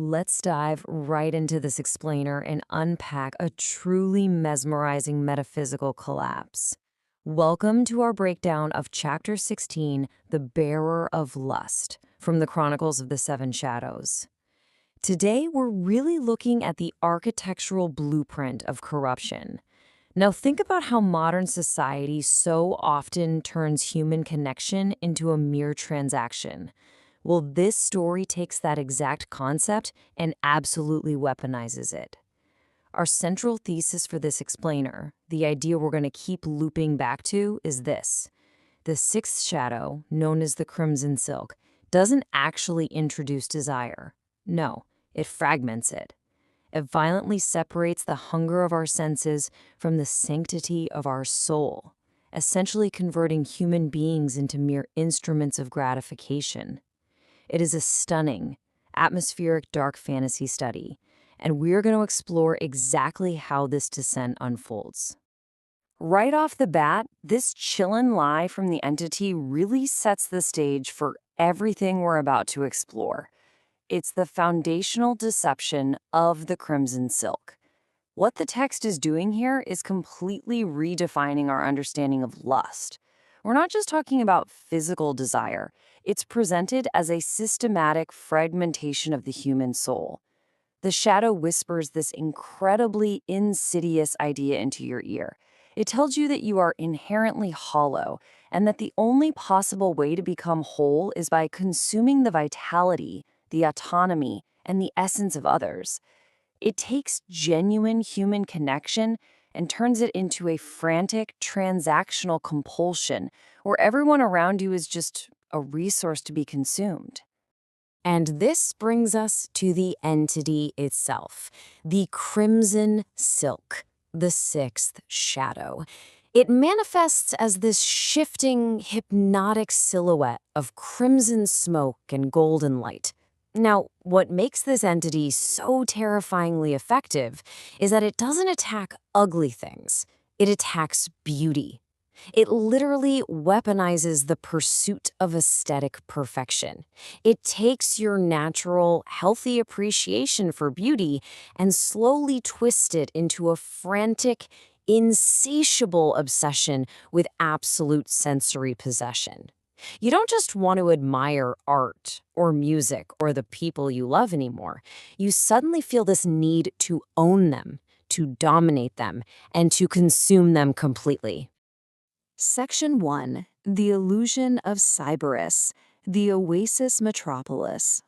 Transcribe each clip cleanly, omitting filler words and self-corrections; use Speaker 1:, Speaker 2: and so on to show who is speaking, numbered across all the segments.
Speaker 1: Let's dive right into this explainer and unpack a truly mesmerizing metaphysical collapse. Welcome to our breakdown of Chapter 16, The Bearer of Lust, from the Chronicles of the Seven Shadows. Today, we're really looking at the architectural blueprint of corruption. Now, think about how modern society so often turns human connection into a mere transaction. Well, this story takes that exact concept and absolutely weaponizes it. Our central thesis for this explainer, the idea we're going to keep looping back to, is this. The sixth shadow, known as the crimson silk, doesn't actually introduce desire. No, it fragments it. It violently separates the hunger of our senses from the sanctity of our soul, essentially converting human beings into mere instruments of gratification. It is a stunning, atmospheric dark fantasy study, and we're going to explore exactly how this descent unfolds. Right off the bat, this chillin' lie from the entity really sets the stage for everything we're about to explore. It's the foundational deception of the crimson silk. What the text is doing here is completely redefining our understanding of lust. We're not just talking about physical desire. It's presented as a systematic fragmentation of the human soul. The shadow whispers this incredibly insidious idea into your ear. It tells you that you are inherently hollow and that the only possible way to become whole is by consuming the vitality, the autonomy, and the essence of others. It takes genuine human connection and turns it into a frantic, transactional compulsion where everyone around you is just a resource to be consumed. And this brings us to the entity itself, the crimson silk, the sixth shadow. It manifests as this shifting, hypnotic silhouette of crimson smoke and golden light. Now, what makes this entity so terrifyingly effective is that it doesn't attack ugly things. It attacks beauty. It literally weaponizes the pursuit of aesthetic perfection. It takes your natural, healthy appreciation for beauty and slowly twists it into a frantic, insatiable obsession with absolute sensory possession. You don't just want to admire art or music or the people you love anymore. You suddenly feel this need to own them, to dominate them, and to consume them completely. Section 1. The Illusion of Sybaris, the Oasis-metropolis.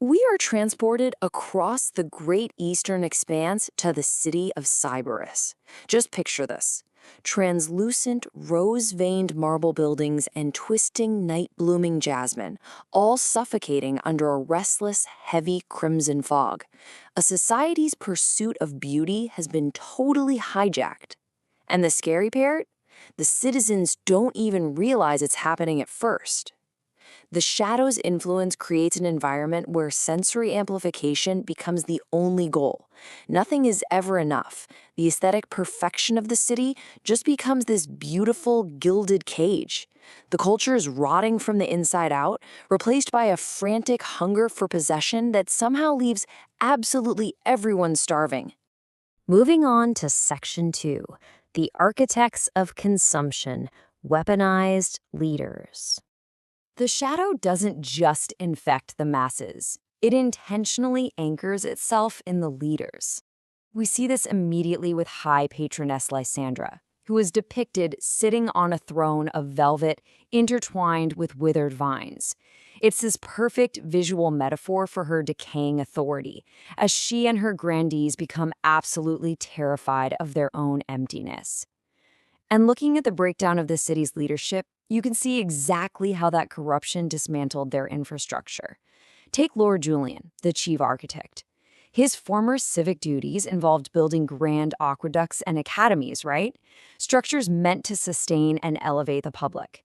Speaker 1: We are transported across the great eastern expanse to the city of Sybaris. Just picture this. Translucent, rose-veined marble buildings and twisting, night-blooming jasmine, all suffocating under a restless, heavy crimson fog. A society's pursuit of beauty has been totally hijacked. And the scary part? The citizens don't even realize it's happening at first. The shadow's influence creates an environment where sensory amplification becomes the only goal. Nothing is ever enough. The aesthetic perfection of the city just becomes this beautiful, gilded cage. The culture is rotting from the inside out, replaced by a frantic hunger for possession that somehow leaves absolutely everyone starving. Moving on to Section 2. The Architects of Consumption, Weaponized Leaders. The shadow doesn't just infect the masses. It intentionally anchors itself in the leaders. We see this immediately with High Patroness Lysandra, who is depicted sitting on a throne of velvet intertwined with withered vines. It's this perfect visual metaphor for her decaying authority, as she and her grandees become absolutely terrified of their own emptiness. And looking at the breakdown of the city's leadership, you can see exactly how that corruption dismantled their infrastructure. Take Lord Julian, the chief architect. His former civic duties involved building grand aqueducts and academies, right? Structures meant to sustain and elevate the public.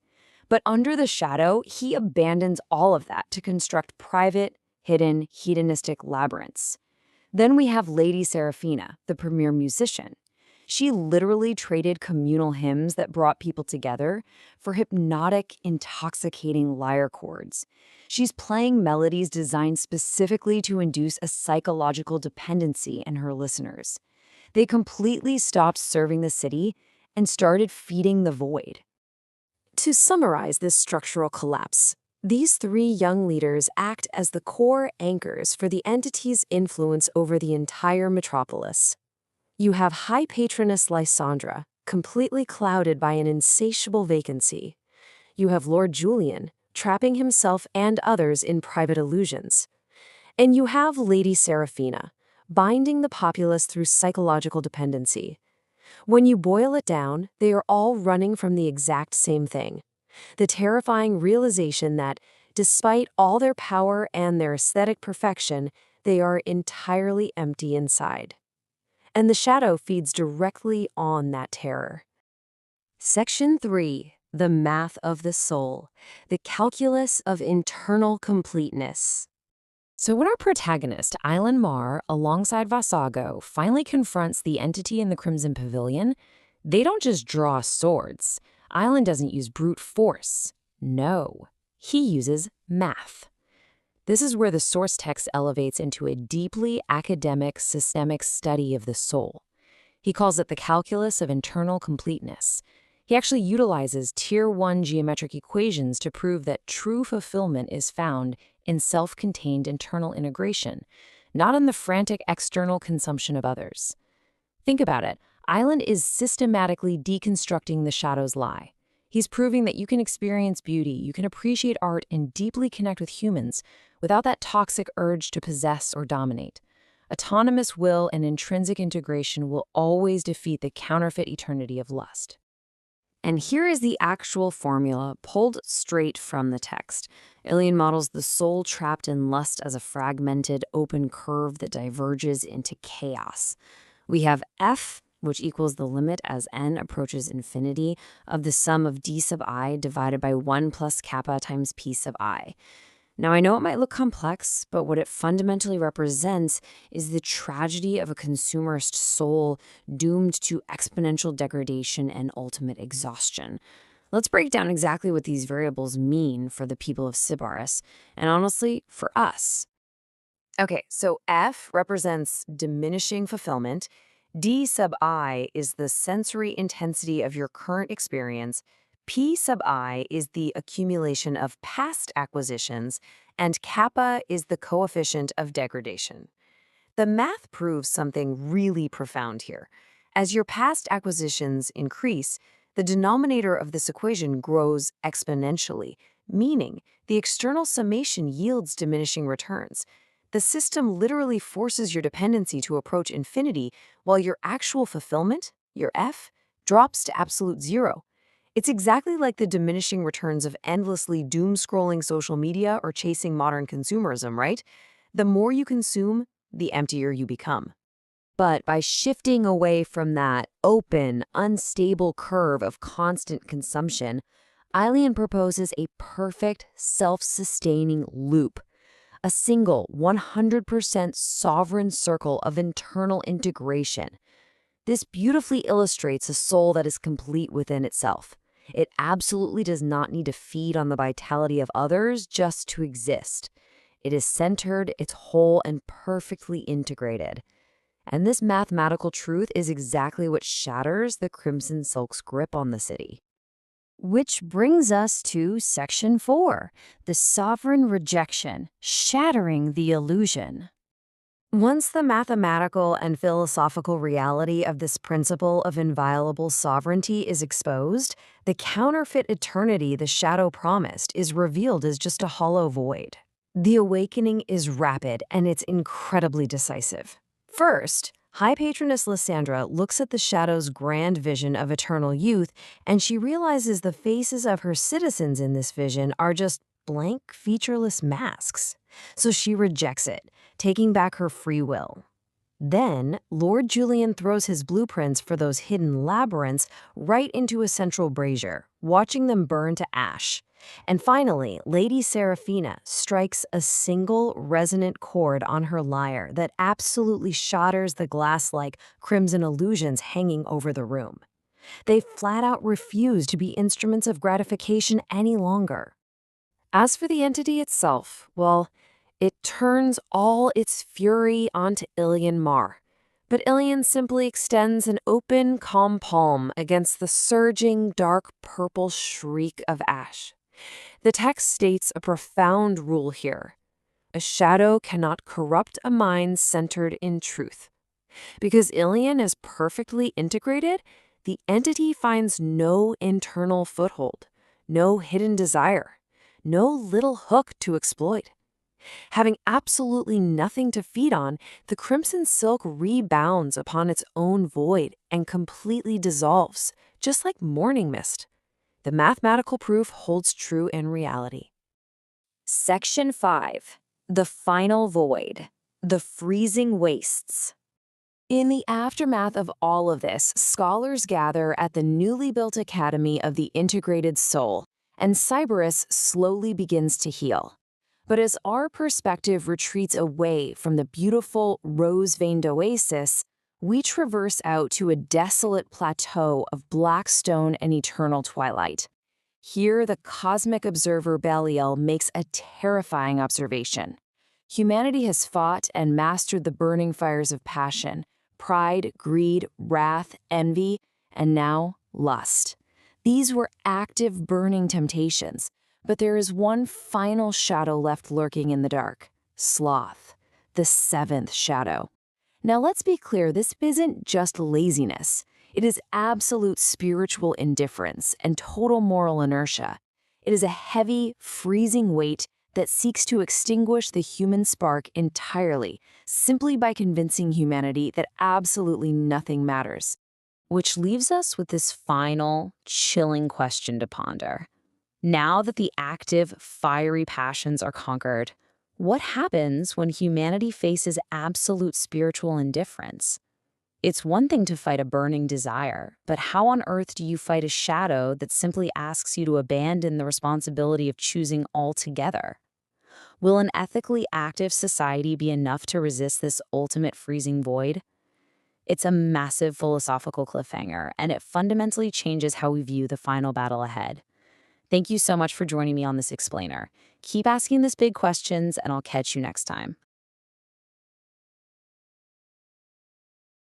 Speaker 1: But under the shadow, he abandons all of that to construct private, hidden, hedonistic labyrinths. Then we have Lady Seraphina, the premier musician. She literally traded communal hymns that brought people together for hypnotic, intoxicating lyre chords. She's playing melodies designed specifically to induce a psychological dependency in her listeners. They completely stopped serving the city and started feeding the void. To summarize this structural collapse, these three young leaders act as the core anchors for the entity's influence over the entire metropolis. You have High Patroness Lysandra, completely clouded by an insatiable vacancy. You have Lord Julian, trapping himself and others in private illusions. And you have Lady Seraphina, binding the populace through psychological dependency. When you boil it down, they are all running from the exact same thing: the terrifying realization that, despite all their power and their aesthetic perfection, they are entirely empty inside. And the shadow feeds directly on that terror. Section 3. The Math of the Soul, the Calculus of Internal Completeness. So when our protagonist, Island Mar, alongside Vassago, finally confronts the entity in the Crimson Pavilion, they don't just draw swords. Island doesn't use brute force. No, he uses math. This is where the source text elevates into a deeply academic, systemic study of the soul. He calls it the calculus of internal completeness. He actually utilizes Tier 1 geometric equations to prove that true fulfillment is found in self-contained internal integration, not in the frantic external consumption of others. Think about it. Island is systematically deconstructing the shadow's lie. He's proving that you can experience beauty, you can appreciate art, and deeply connect with humans without that toxic urge to possess or dominate. Autonomous will and intrinsic integration will always defeat the counterfeit eternity of lust. And here is the actual formula pulled straight from the text. Ilian models the soul trapped in lust as a fragmented, open curve that diverges into chaos. We have F, which equals the limit as n approaches infinity of the sum of d sub I divided by 1 plus kappa times p sub I. Now, I know it might look complex, but what it fundamentally represents is the tragedy of a consumerist soul doomed to exponential degradation and ultimate exhaustion. Let's break down exactly what these variables mean for the people of Sybaris, and honestly, for us. Okay, so F represents diminishing fulfillment. D sub I is the sensory intensity of your current experience. P sub I is the accumulation of past acquisitions, and kappa is the coefficient of degradation. The math proves something really profound here. As your past acquisitions increase, the denominator of this equation grows exponentially, meaning the external summation yields diminishing returns. The system literally forces your dependency to approach infinity, while your actual fulfillment, your F, drops to absolute zero. It's exactly like the diminishing returns of endlessly doom-scrolling social media or chasing modern consumerism, right? The more you consume, the emptier you become. But by shifting away from that open, unstable curve of constant consumption, Ilian proposes a perfect, self-sustaining loop, a single 100% sovereign circle of internal integration. This beautifully illustrates a soul that is complete within itself. It absolutely does not need to feed on the vitality of others just to exist. It is centered, it's whole, and perfectly integrated. And this mathematical truth is exactly what shatters the Crimson Silk's grip on the city. Which brings us to Section 4, the sovereign rejection, shattering the illusion. Once the mathematical and philosophical reality of this principle of inviolable sovereignty is exposed, the counterfeit eternity the shadow promised is revealed as just a hollow void. The awakening is rapid and it's incredibly decisive. First, High Patroness Lysandra looks at the shadow's grand vision of eternal youth, and she realizes the faces of her citizens in this vision are just blank, featureless masks. So she rejects it, taking back her free will. Then, Lord Julian throws his blueprints for those hidden labyrinths right into a central brazier, watching them burn to ash. And finally, Lady Seraphina strikes a single resonant chord on her lyre that absolutely shatters the glass-like crimson illusions hanging over the room. They flat out refuse to be instruments of gratification any longer. As for the entity itself, well, it turns all its fury onto Ilian Mar. But Ilian simply extends an open, calm palm against the surging, dark purple shriek of ash. The text states a profound rule here. A shadow cannot corrupt a mind centered in truth. Because Ilian is perfectly integrated, the entity finds no internal foothold, no hidden desire, no little hook to exploit. Having absolutely nothing to feed on, the crimson silk rebounds upon its own void and completely dissolves, just like morning mist. The mathematical proof holds true in reality. Section 5. The Final Void. The Freezing Wastes. In the aftermath of all of this, scholars gather at the newly built Academy of the Integrated Soul, and Sybaris slowly begins to heal. But as our perspective retreats away from the beautiful rose-veined oasis, we traverse out to a desolate plateau of black stone and eternal twilight. Here, the cosmic observer Belial makes a terrifying observation. Humanity has fought and mastered the burning fires of passion, pride, greed, wrath, envy, and now lust. These were active burning temptations, but there is one final shadow left lurking in the dark: sloth, the seventh shadow. Now let's be clear, this isn't just laziness. It is absolute spiritual indifference and total moral inertia. It is a heavy, freezing weight that seeks to extinguish the human spark entirely, simply by convincing humanity that absolutely nothing matters. Which leaves us with this final, chilling question to ponder. Now that the active, fiery passions are conquered, what happens when humanity faces absolute spiritual indifference? It's one thing to fight a burning desire, but how on earth do you fight a shadow that simply asks you to abandon the responsibility of choosing altogether? Will an ethically active society be enough to resist this ultimate freezing void? It's a massive philosophical cliffhanger, and it fundamentally changes how we view the final battle ahead. Thank you so much for joining me on this explainer. Keep asking this big questions, and I'll catch you next time.